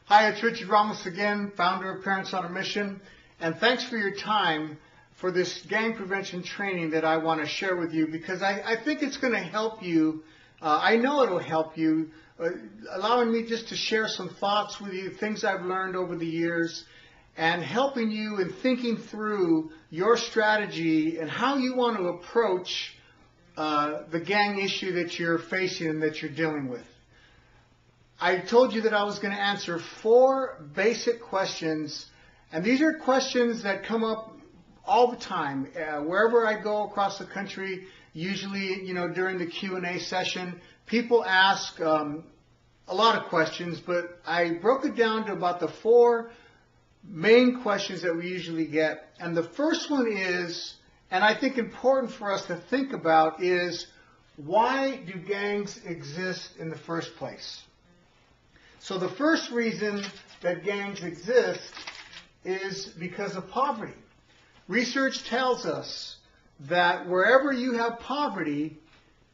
Hi, it's Richard Ramos again, founder of Parents on a Mission, and thanks for your time for this gang prevention training that I want to share with you, because I think it's going to help you. I know it'll help you, allowing me just to share some thoughts with you, things I've learned over the years, and helping you in thinking through your strategy and how you want to approach the gang issue that you're facing and that you're dealing with. I told you that I was going to answer 4 basic questions, and these are questions that come up all the time. Wherever I go across the country, usually, during the Q&A session, people ask a lot of questions, but I broke it down to about the 4 main questions that we usually get. And the first one is, and I think important for us to think about, is why do gangs exist in the first place? So the first reason that gangs exist is because of poverty. Research tells us that wherever you have poverty,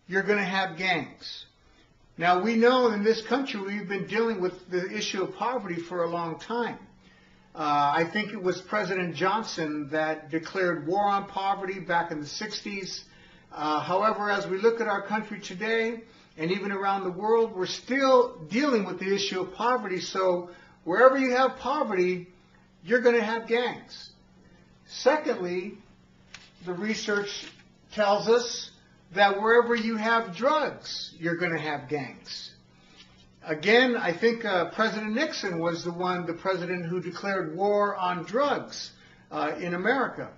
you're going to have gangs. Now, we know in this country we've been dealing with the issue of poverty for a long time. I think it was President Johnson that declared war on poverty back in the 60s. However, as we look at our country today, and even around the world, we're still dealing with the issue of poverty. So wherever you have poverty, you're going to have gangs. Secondly, the research tells us that wherever you have drugs, you're going to have gangs. Again, I think President Nixon was the president who declared war on drugs in America.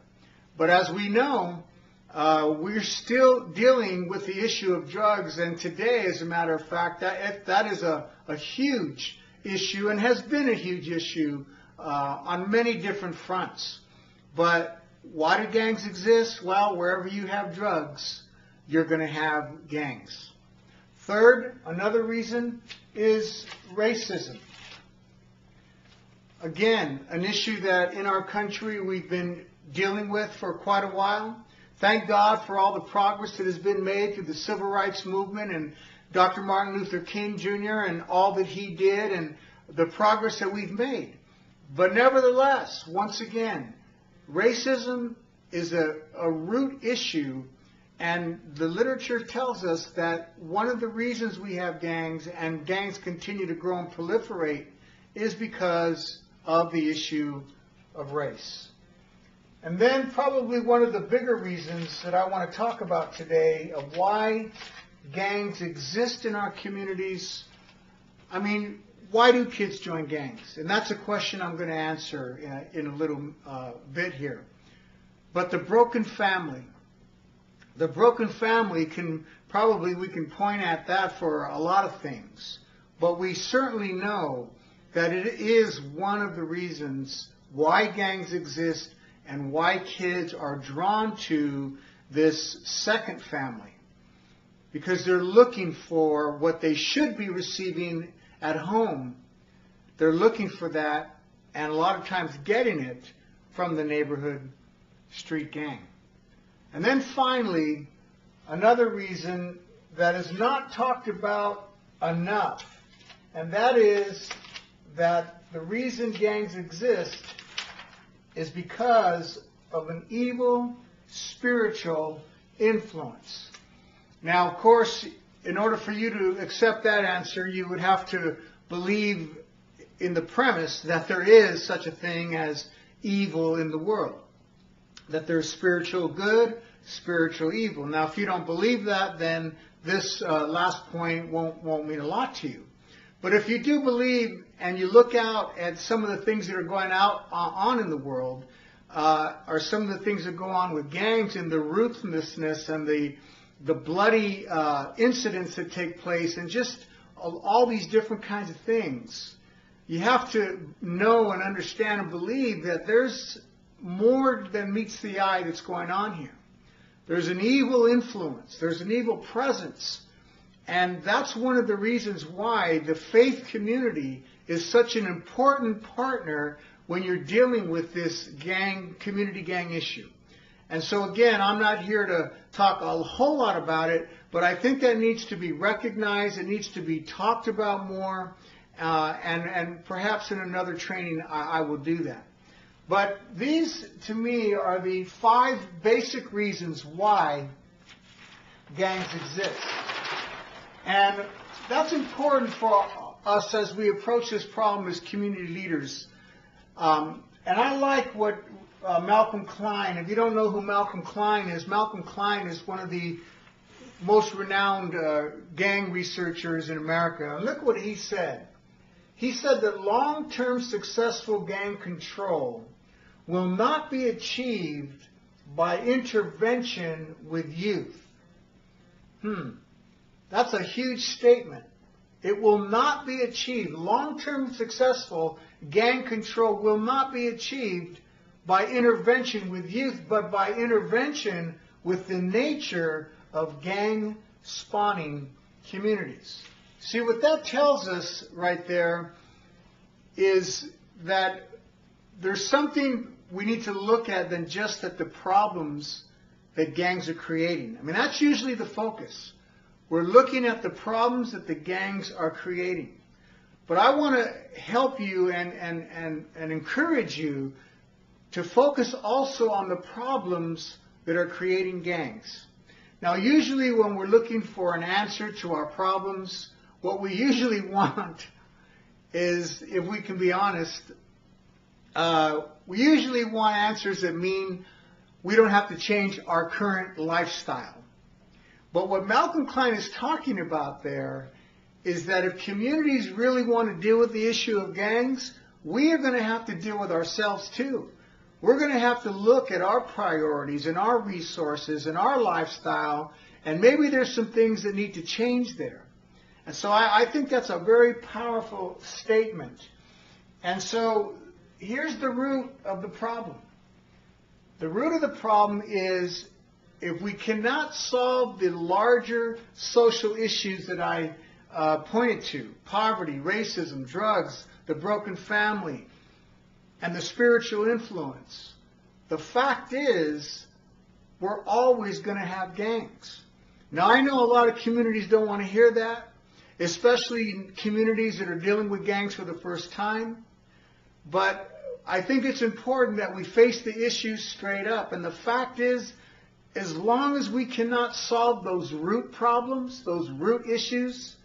But as we know, we're still dealing with the issue of drugs, and today, as a matter of fact, that is a huge issue and has been a huge issue on many different fronts. But why do gangs exist? Well, wherever you have drugs, you're going to have gangs. Third, another reason is racism. Again, an issue that in our country we've been dealing with for quite a while. Thank God for all the progress that has been made through the Civil Rights Movement and Dr. Martin Luther King Jr. and all that he did and the progress that we've made. But nevertheless, once again, racism is a root issue, and the literature tells us that one of the reasons we have gangs and gangs continue to grow and proliferate is because of the issue of race. And then probably one of the bigger reasons that I want to talk about today of why gangs exist in our communities. I mean, why do kids join gangs? And that's a question I'm going to answer in a little bit here. But the broken family. The broken family we can point at that for a lot of things. But we certainly know that it is one of the reasons why gangs exist and why kids are drawn to this second family. Because they're looking for what they should be receiving at home. They're looking for that, and a lot of times getting it from the neighborhood street gang. And then finally, another reason that is not talked about enough, and that is that the reason gangs exist is because of an evil spiritual influence. Now, of course, in order for you to accept that answer, you would have to believe in the premise that there is such a thing as evil in the world, that there's spiritual good, spiritual evil. Now, if you don't believe that, then this last point won't mean a lot to you. But if you do believe and you look out at some of the things that are going on in the world, or some of the things that go on with gangs and the ruthlessness and the bloody incidents that take place and just all these different kinds of things, you have to know and understand and believe that there's more than meets the eye that's going on here. There's an evil influence. There's an evil presence. And that's one of the reasons why the faith community is such an important partner when you're dealing with this community gang issue. And so again, I'm not here to talk a whole lot about it, but I think that needs to be recognized. It needs to be talked about more. and perhaps in another training I will do that. But these, to me, are the 5 basic reasons why gangs exist. And that's important for us as we approach this problem as community leaders. And I like what Malcolm Klein, if you don't know who Malcolm Klein is one of the most renowned gang researchers in America. And look what he said. He said that long-term successful gang control will not be achieved by intervention with youth. That's a huge statement. It will not be achieved. Long-term successful gang control will not be achieved by intervention with youth, but by intervention with the nature of gang spawning communities. See, what that tells us right there is that there's something we need to look at than just at the problems that gangs are creating. I mean, that's usually the focus. We're looking at the problems that the gangs are creating. But I want to help you and encourage you to focus also on the problems that are creating gangs. Now, usually when we're looking for an answer to our problems, what we usually want is, if we can be honest, we usually want answers that mean we don't have to change our current lifestyle. But what Malcolm Klein is talking about there is that if communities really want to deal with the issue of gangs, we are going to have to deal with ourselves too. We're going to have to look at our priorities and our resources and our lifestyle, and maybe there's some things that need to change there. And so I think that's a very powerful statement. And so here's the root of the problem. The root of the problem is, if we cannot solve the larger social issues that I pointed to, poverty, racism, drugs, the broken family, and the spiritual influence, the fact is we're always going to have gangs. Now, I know a lot of communities don't want to hear that, especially in communities that are dealing with gangs for the first time. But I think it's important that we face the issues straight up. And the fact is, as long as we cannot solve those root problems, those root issues,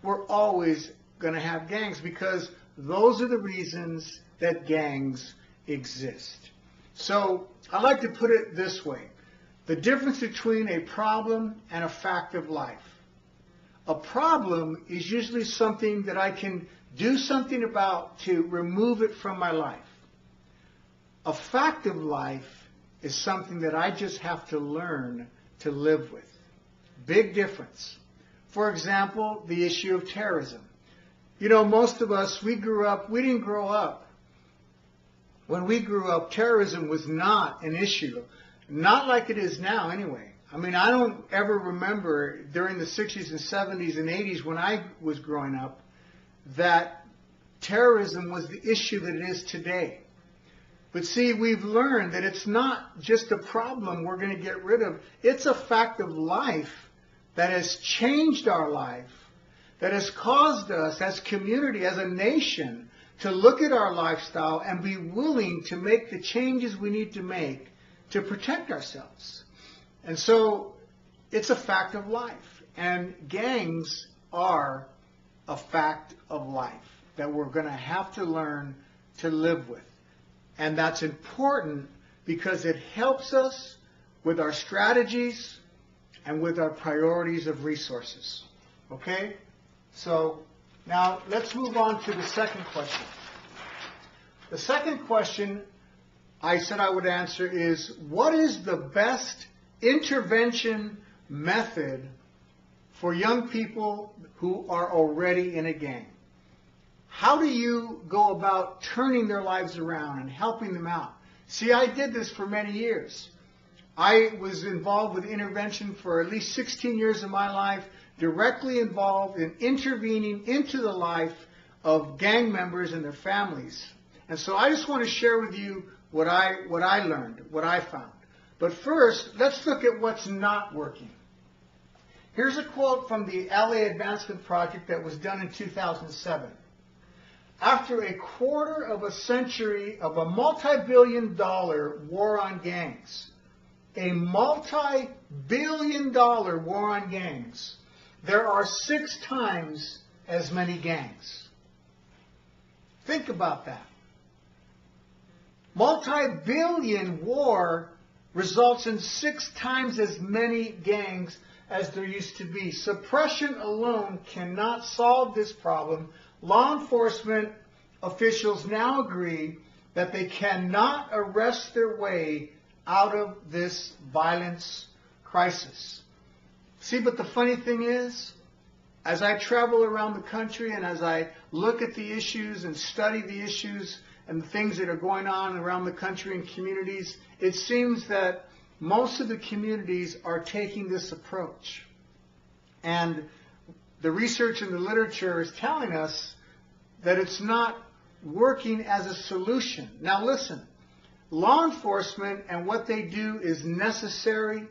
we're always going to have gangs, because those are the reasons that gangs exist. So I like to put it this way: the difference between a problem and a fact of life. A problem is usually something that I can do something about to remove it from my life. A fact of life is something that I just have to learn to live with. Big difference. For example, the issue of terrorism. You know, most of us, we didn't grow up. When we grew up, terrorism was not an issue. Not like it is now, anyway. I mean, I don't ever remember during the 60s and 70s and 80s when I was growing up that terrorism was the issue that it is today. But see, we've learned that it's not just a problem we're going to get rid of. It's a fact of life that has changed our life, that has caused us as community, as a nation, to look at our lifestyle and be willing to make the changes we need to make to protect ourselves. And so it's a fact of life. And gangs are a fact of life that we're going to have to learn to live with. And that's important because it helps us with our strategies and with our priorities of resources. Okay? So now let's move on to the second question. The second question I said I would answer is, what is the best intervention method for young people who are already in a gang? How do you go about turning their lives around and helping them out? See, I did this for many years. I was involved with intervention for at least 16 years of my life, directly involved in intervening into the life of gang members and their families. And so I just want to share with you what I learned, what I found. But first, let's look at what's not working. Here's a quote from the LA Advancement Project that was done in 2007. after a quarter of a century of a multi-billion-dollar war on gangs, a multi-billion-dollar war on gangs, there are 6 times as many gangs. Think about that. Multi-billion war results in 6 times as many gangs as there used to be. Suppression alone cannot solve this problem. Law enforcement officials now agree that they cannot arrest their way out of this violence crisis. See, but the funny thing is, as I travel around the country and as I look at the issues and study the issues and the things that are going on around the country and communities, it seems that most of the communities are taking this approach. And the research and the literature is telling us that it's not working as a solution. Now listen, law enforcement and what they do is necessary.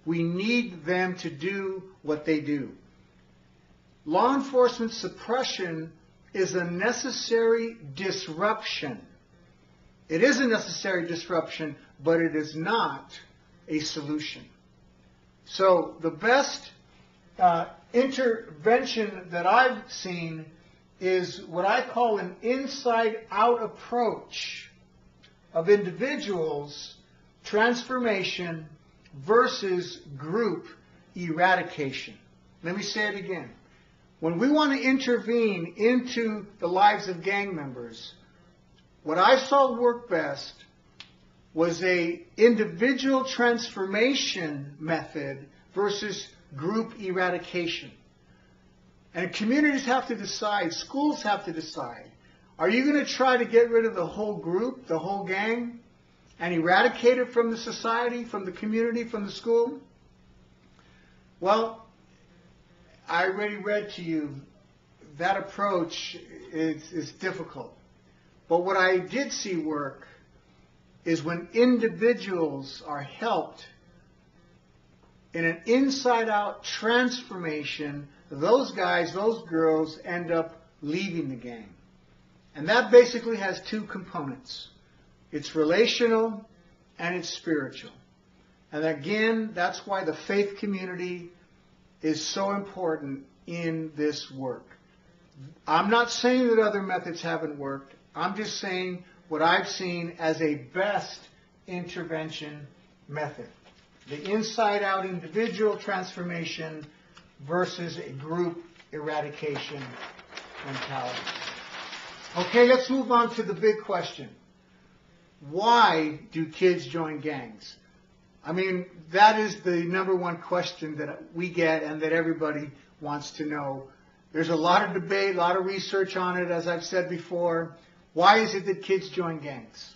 We need them to do what they do. Law enforcement suppression is a necessary disruption. It is a necessary disruption, but it is not a solution. So the best intervention that I've seen is what I call an inside-out approach of individuals' transformation versus group eradication. Let me say it again. When we want to intervene into the lives of gang members, what I saw work best was a individual transformation method versus group eradication. And communities have to decide, schools have to decide, are you going to try to get rid of the whole group, the whole gang, and eradicate it from the society, from the community, from the school? Well, I already read to you that approach is difficult. But what I did see work is when individuals are helped in an inside-out transformation, those guys, those girls end up leaving the gang. And that basically has 2 components. It's relational and it's spiritual. And again, that's why the faith community is so important in this work. I'm not saying that other methods haven't worked. I'm just saying what I've seen as a best intervention method. The inside-out individual transformation versus a group eradication mentality. Okay, let's move on to the big question. Why do kids join gangs? I mean, that is the number one question that we get and that everybody wants to know. There's a lot of debate, a lot of research on it, as I've said before. Why is it that kids join gangs?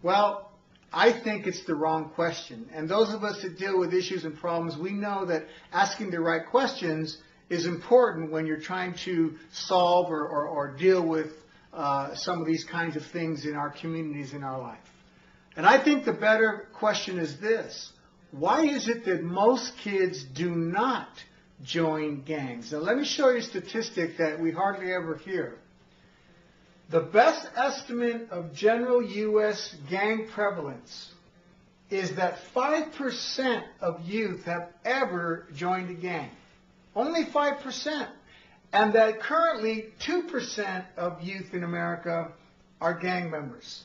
Well, I think it's the wrong question. And those of us that deal with issues and problems, we know that asking the right questions is important when you're trying to solve or deal with some of these kinds of things in our communities, in our life. And I think the better question is this. Why is it that most kids do not join gangs? Now, let me show you a statistic that we hardly ever hear. The best estimate of general U.S. gang prevalence is that 5% of youth have ever joined a gang. Only 5%. And that currently 2% of youth in America are gang members.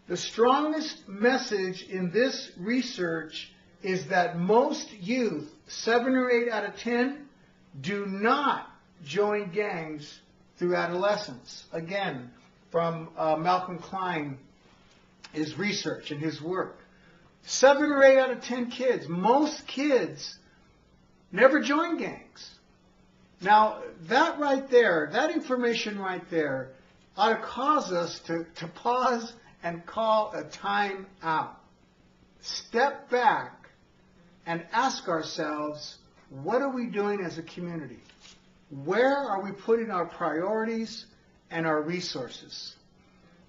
The strongest message in this research is that most youth, 7 or 8 out of 10, do not join gangs through adolescence. Again, from Malcolm Klein, his research and his work. 7 or 8 out of 10 kids, most kids never join gangs. Now, that right there, that information right there, ought to cause us to pause and call a time out. Step back and ask ourselves, what are we doing as a community? Where are we putting our priorities and our resources?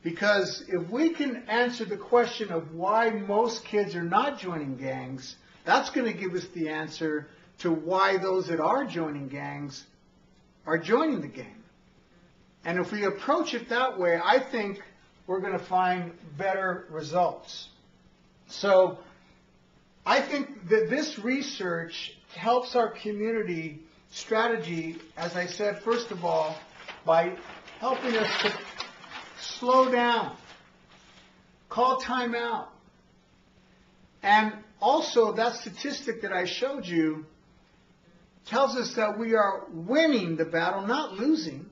Because if we can answer the question of why most kids are not joining gangs, that's going to give us the answer to why those that are joining gangs are joining the gang. And if we approach it that way, I think we're going to find better results. So I think that this research helps our community strategy, as I said, first of all, by helping us to slow down, call time out. And also that statistic that I showed you tells us that we are winning the battle, not losing.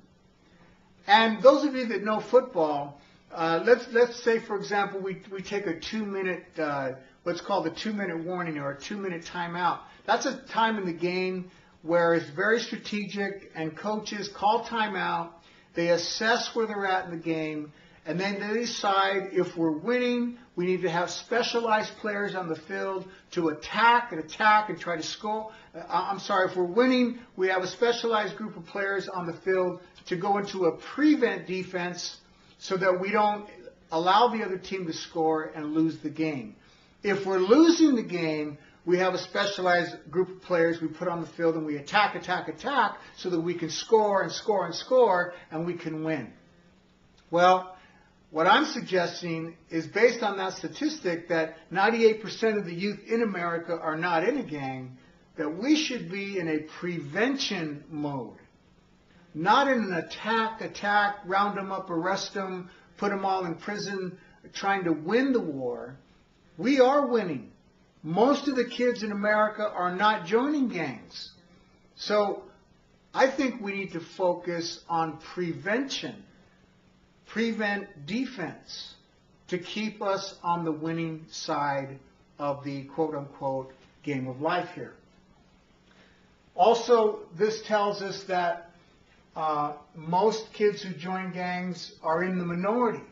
And those of you that know football, let's say, for example, we take a 2-minute, what's called a 2-minute warning or a 2-minute timeout. That's a time in the game where it's very strategic and coaches call timeout. They assess where they're at in the game, and then they decide if we're winning, we need to have specialized players on the field to attack and try to score. If we're winning, we have a specialized group of players on the field to go into a prevent defense so that we don't allow the other team to score and lose the game. If we're losing the game, we have a specialized group of players we put on the field and we attack so that we can score and we can win. Well, what I'm suggesting is based on that statistic that 98% of the youth in America are not in a gang, that we should be in a prevention mode. Not in an attack, round them up, arrest them, put them all in prison, trying to win the war. We are winning. Most of the kids in America are not joining gangs. So I think we need to focus on prevention, prevent defense, to keep us on the winning side of the quote-unquote game of life here. Also, this tells us that most kids who join gangs are in the minority.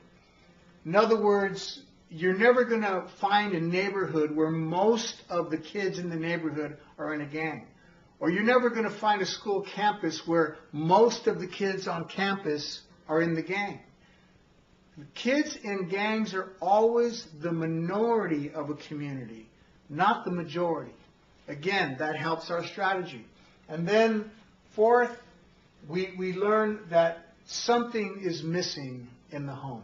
In other words, you're never going to find a neighborhood where most of the kids in the neighborhood are in a gang. Or you're never going to find a school campus where most of the kids on campus are in the gang. Kids in gangs are always the minority of a community, not the majority. Again, that helps our strategy. And then, fourth, we learn that something is missing in the home,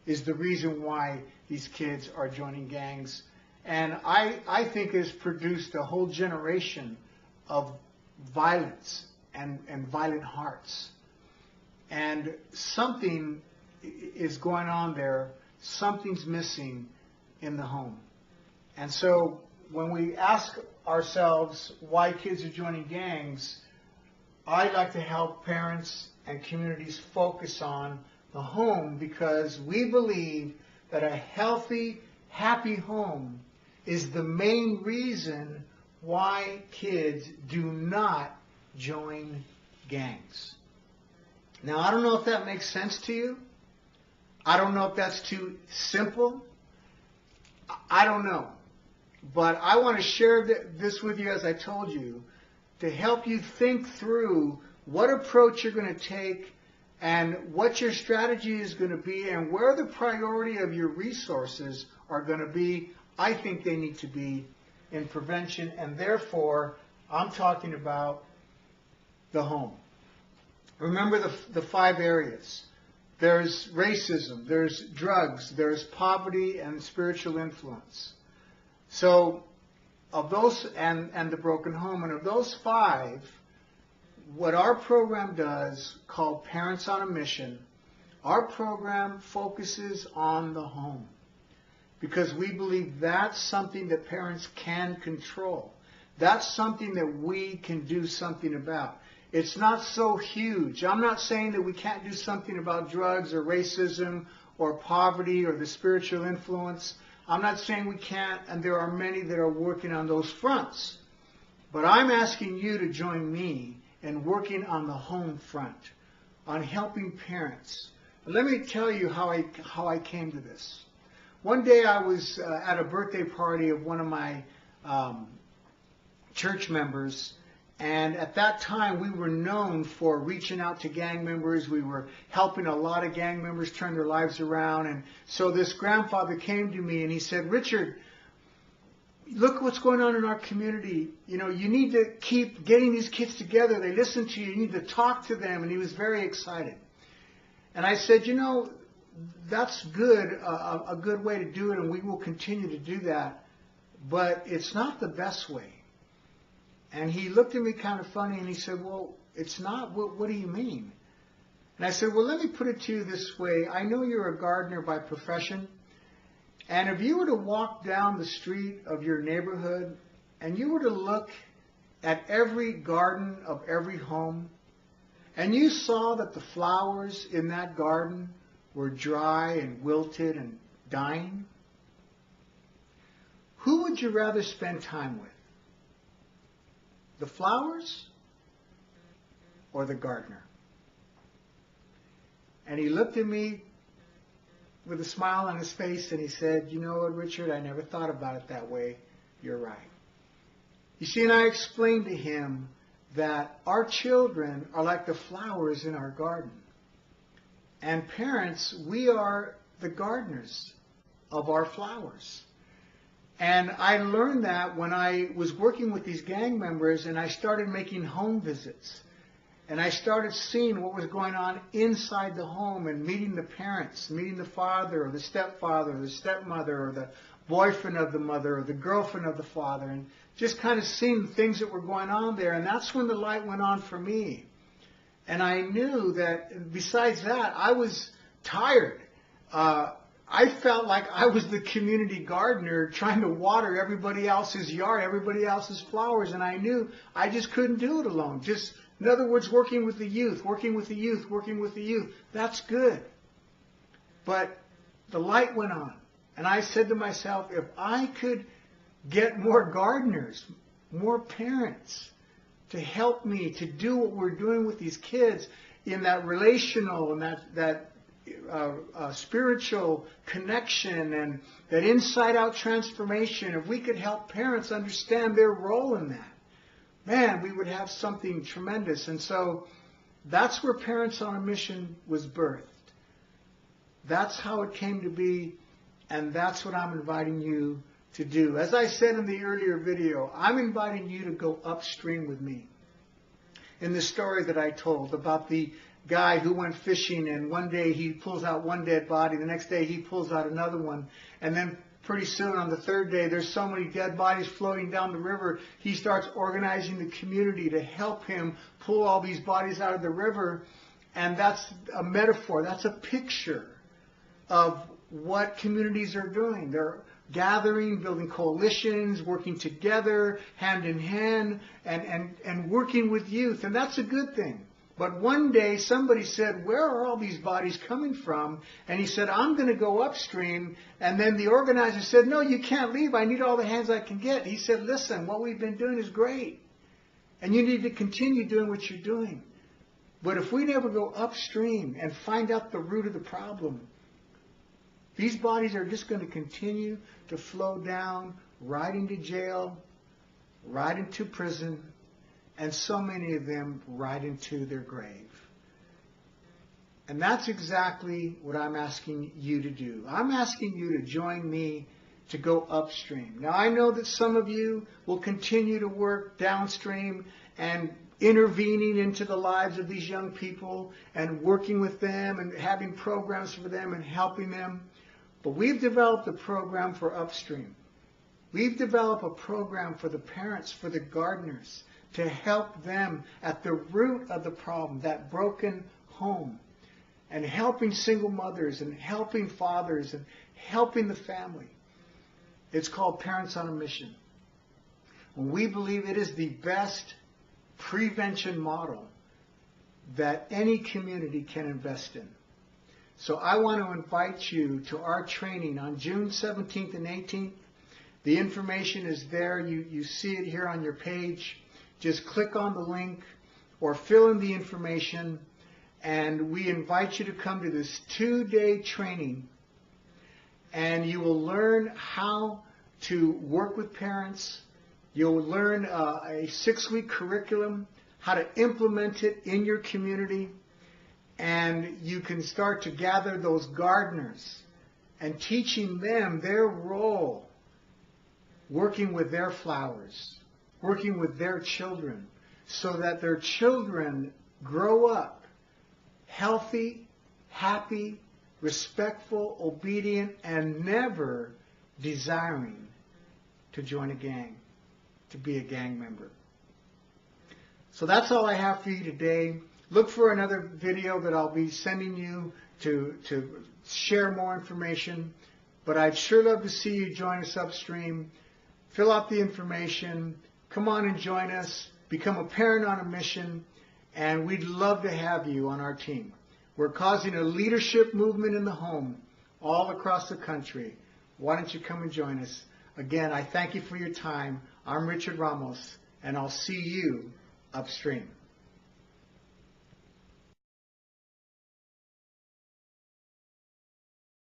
is the reason why these kids are joining gangs. And I think has produced a whole generation of violence and violent hearts. And something is going on there. Something's missing in the home. And so when we ask ourselves why kids are joining gangs, I'd like to help parents and communities focus on the home, because we believe that a healthy, happy home is the main reason why kids do not join gangs. Now, I don't know if that makes sense to you. I don't know if that's too simple. I don't know. But I want to share this with you, as I told you, to help you think through what approach you're going to take and what your strategy is going to be and where the priority of your resources are going to be. I think they need to be in prevention, and therefore I'm talking about the home. Remember the 5 areas. There's racism, there's drugs, there's poverty and spiritual influence. So of those, and the broken home, and of those 5, what our program does, called Parents on a Mission, our program focuses on the home, because we believe that's something that parents can control. That's something that we can do something about. It's not so huge. I'm not saying that we can't do something about drugs or racism or poverty or the spiritual influence. I'm not saying we can't, and there are many that are working on those fronts. But I'm asking you to join me in working on the home front, on helping parents. Let me tell you how I came to this. One day I was at a birthday party of one of my church members, and at that time we were known for reaching out to gang members. We were helping a lot of gang members turn their lives around. And so this grandfather came to me and he said, "Richard, look what's going on in our community. You know, you need to keep getting these kids together. They listen to you. You need to talk to them." And he was very excited. And I said, you know, that's good, a good way to do it, and we will continue to do that, but it's not the best way. And he looked at me kind of funny, and he said, well, it's not. What do you mean? And I said, well, let me put it to you this way. I know you're a gardener by profession, and if you were to walk down the street of your neighborhood and you were to look at every garden of every home, and you saw that the flowers in that garden were dry and wilted and dying, who would you rather spend time with? The flowers or the gardener? And he looked at me with a smile on his face and he said, you know what, Richard, I never thought about it that way. You're right. You see, and I explained to him that our children are like the flowers in our garden. And parents, we are the gardeners of our flowers. And I learned that when I was working with these gang members and I started making home visits. And I started seeing what was going on inside the home and meeting the parents, meeting the father or the stepfather or the stepmother or the boyfriend of the mother or the girlfriend of the father, and just kind of seeing the things that were going on there. And that's when the light went on for me. And I knew that besides that, I was tired. I felt like I was the community gardener trying to water everybody else's yard, everybody else's flowers, and I knew I just couldn't do it alone. Just, in other words, working with the youth, working with the youth, working with the youth. That's good. But the light went on, and I said to myself, if I could get more gardeners, more parents to help me to do what we're doing with these kids in that relational and that spiritual connection and that inside-out transformation, if we could help parents understand their role in that, man, we would have something tremendous. And so that's where Parents on a Mission was birthed. That's how it came to be, and that's what I'm inviting you to do. As I said in the earlier video, I'm inviting you to go upstream with me. In the story that I told about the guy who went fishing, and one day he pulls out one dead body, the next day he pulls out another one, and then pretty soon on the third day there's so many dead bodies floating down the river, he starts organizing the community to help him pull all these bodies out of the river. And that's a metaphor, that's a picture of what communities are doing. They're gathering, building coalitions, working together, hand in hand, and working with youth. And that's a good thing. But one day somebody said, where are all these bodies coming from? And he said, I'm going to go upstream. And then the organizer said, no, you can't leave. I need all the hands I can get. He said, listen, what we've been doing is great. And you need to continue doing what you're doing. But if we never go upstream and find out the root of the problem, these bodies are just going to continue to flow down, right into jail, right into prison, and so many of them right into their grave. And that's exactly what I'm asking you to do. I'm asking you to join me to go upstream. Now, I know that some of you will continue to work downstream and intervening into the lives of these young people and working with them and having programs for them and helping them. But we've developed a program for upstream. We've developed a program for the parents, for the gardeners, to help them at the root of the problem, that broken home, and helping single mothers and helping fathers and helping the family. It's called Parents on a Mission. And we believe it is the best prevention model that any community can invest in. So I want to invite you to our training on June 17th and 18th. The information is there. You see it here on your page. Just click on the link or fill in the information, and we invite you to come to this 2-day training, and you will learn how to work with parents. You'll learn a 6-week curriculum, how to implement it in your community, and you can start to gather those gardeners and teaching them their role, working with their flowers, working with their children, so that their children grow up healthy, happy, respectful, obedient, and never desiring to join a gang, to be a gang member. So that's all I have for you today. Look for another video that I'll be sending you to share more information. But I'd sure love to see you join us upstream. Fill out the information. Come on and join us. Become a parent on a mission. And we'd love to have you on our team. We're causing a leadership movement in the home all across the country. Why don't you come and join us? Again, I thank you for your time. I'm Richard Ramos, and I'll see you upstream.